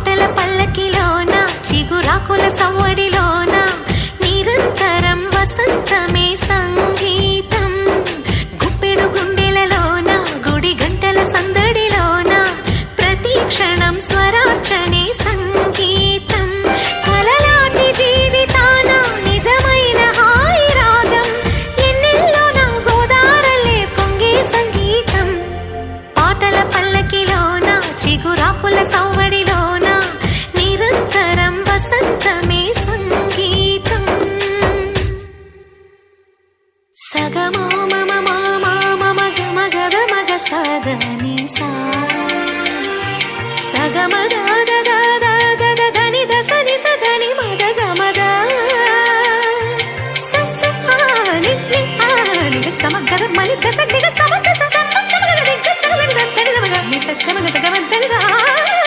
పాటల పల్లకిలోన చిగురాకుల సవ్వడిలోన నిరంతరం వసంతమే సంగీతం. గుప్పెడు గుండెలలోన గుడి గంటల సందడిలోన ప్రతి క్షణం స్వరార్చనే సంగీతం. కలలాంటి జీవితాన నిజమైన హాయి రాగం ఎన్నెల్లో నా గోదారలే పొంగే సంగీతం. పాటల పల్లకిలోన చిగురాకుల సవ్వడిలోన నిరంతరం వసంతమే సంగీతం. సగమో మమ మామా మమ గమ గద మగ సదని సా సగమద